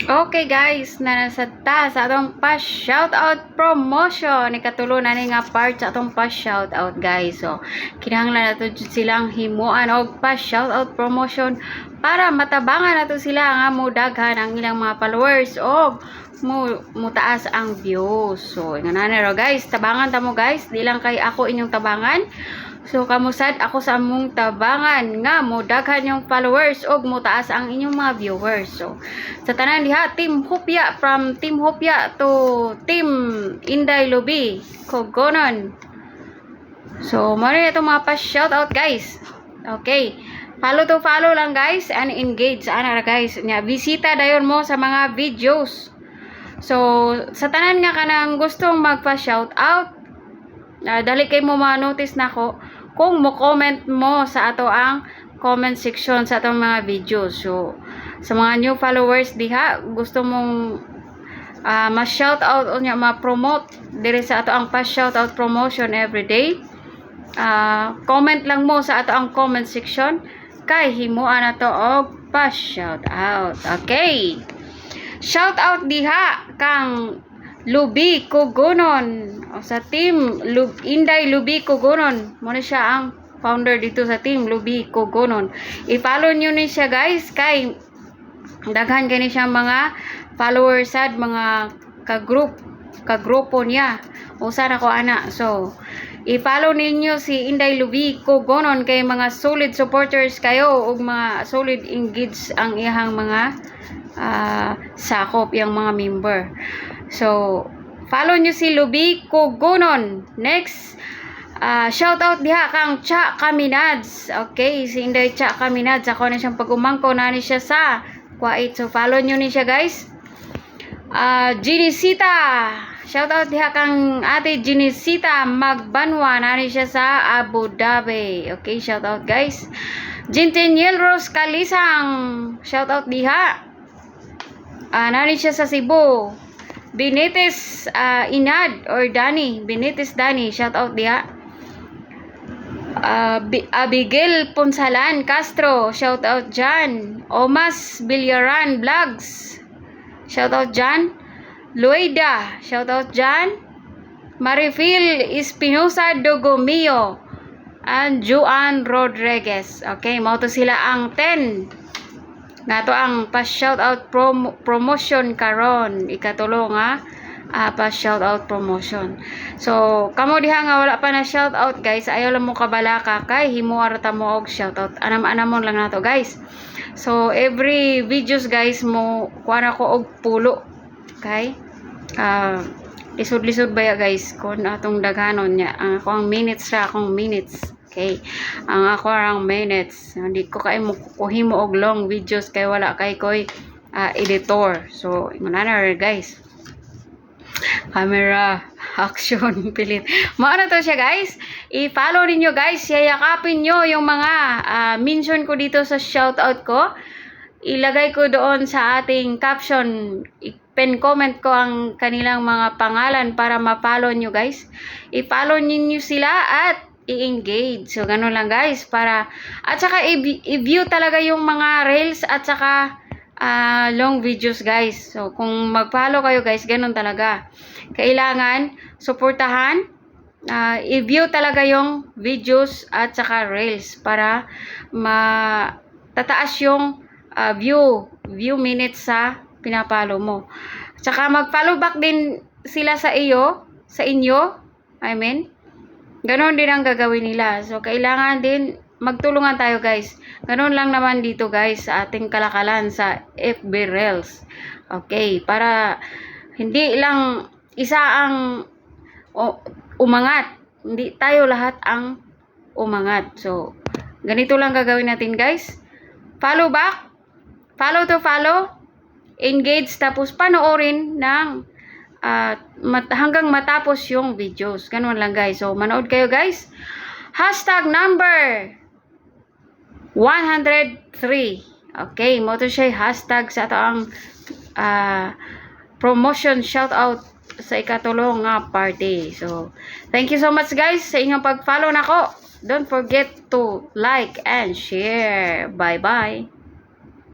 Okay guys, na nasa ta sa atong pa shoutout promotion. Ikatulo na ni nga part sa atong pa shoutout guys. So, kinahanglan nato jud silang himuan og pa shoutout promotion para matabangan nato sila nga modaghan ang ilang mga followers og mutaas ang views. So, ingana ro guys, tabangan ta mo guys, di lang kay ako inyong tabangan. So, kamusad ako sa among tabangan nga modaghan yung followers og mutaas ang inyong mga viewers. So, sa tanan diha, Team Hopya, from Team Hopya to Team Inday Lubi, Kogonon. So, muna na itong mga pa-shoutout guys. Okay. Follow to follow lang guys and engage. Ana guys, nya bisita dayon mo sa mga videos. So, sa tanan nga kanang gustong magpa-shoutout, dali kay mo ma-notice nako kung mo-comment mo sa ato ang comment section sa atong mga videos. So, sa mga new followers diha, gusto mong ma-shoutout o nya ma-promote diri sa ato ang pa-shoutout promotion everyday, comment lang mo sa ato ang comment section kay himuan nato og pa-shoutout. Okay. Shoutout diha kang Lubi Kogonon sa Team Inday Lubi Kogonon. Muna siya ang founder dito sa Team Lubi Kogonon. I-follow nyo ni siya guys kay daghan kani siya mga followers sad mga kagrupo niya. Usa na ko ana. So, i-follow ninyo si Inday Lubi Kogonon kay mga solid supporters kayo ug mga solid engaged ang iyang mga sakop yung mga member. So, follow nyo si Lubi Kogonon. Next, shoutout diha kang Cha Kaminads. Okay, si Inday Cha Kaminads. Ako na siyang pag-umangko na ni siya sa Kuwait. So, follow nyo ni siya guys. Ginisita. Shoutout diha kang ate Ginisita Magbanwa. Na ni siya sa Abu Dhabi. Okay, shoutout guys. Jintiniel Rose Kalisang. Shoutout diha. Nani siya sa Cebu. Benitez Inad or Dani. Benitez Dani. Shout out diha. Abigail Ponsalan Castro. Shout out dyan. Omas Bilyaran Vlogs. Shout out dyan. Luida. Shout out dyan. Marifil Espinosa Dogomio. And Juan Rodriguez. Okay, mao to sila ang 10 nato ang pa-shoutout promotion karon. Ikatulo nga pa-shoutout promotion. So, kamo diha nga wala pa na shoutout guys, ayaw lang mo kabalaka kay himuar ta mo og shoutout. Anam-anamon lang nato guys. So, every videos guys mo kuha na ko og pulo. Okay? Lisod-lisod ba ya guys kun atong daghanon niya. Ang akong minutes ra akong minutes. Okay. Ang ako ang minutes. Hindi ko kay mo kuhimo og long videos kay wala kay koy editor. So, manana guys. Camera action pilit. Maano to siya guys. I-follow niyo guys. Yakapin niyo yung mga mention ko dito sa shoutout ko. Ilagay ko doon sa ating caption. Pen comment ko ang kanilang mga pangalan para ma-follow niyo guys. I-follow niyo sila at i-engage. So, ganun lang guys. At saka i-view talaga yung mga reels at saka long videos guys. So, kung mag-follow kayo guys, ganun talaga. Kailangan suportahan, i-view talaga yung videos at saka reels para matataas yung view minutes sa pinapalo mo. At saka mag-follow back din sila sa inyo. I mean, ganon din ang gagawin nila. So, kailangan din magtulungan tayo guys. Ganon lang naman dito guys sa ating kalakalan sa FB Reels. Okay, para hindi lang isa ang umangat. Hindi tayo lahat ang umangat. So, ganito lang gagawin natin guys. Follow back. Follow to follow. Engage tapos panoorin ng hanggang matapos yung videos. Ganun lang guys. So, manood kayo guys. Hashtag number 103. Okay, mo to siya hashtag sa ito ang promotion shoutout sa ikatulong nga party. So, thank you so much guys sa inyong pag-follow nako. Don't forget to like and share. Bye-bye.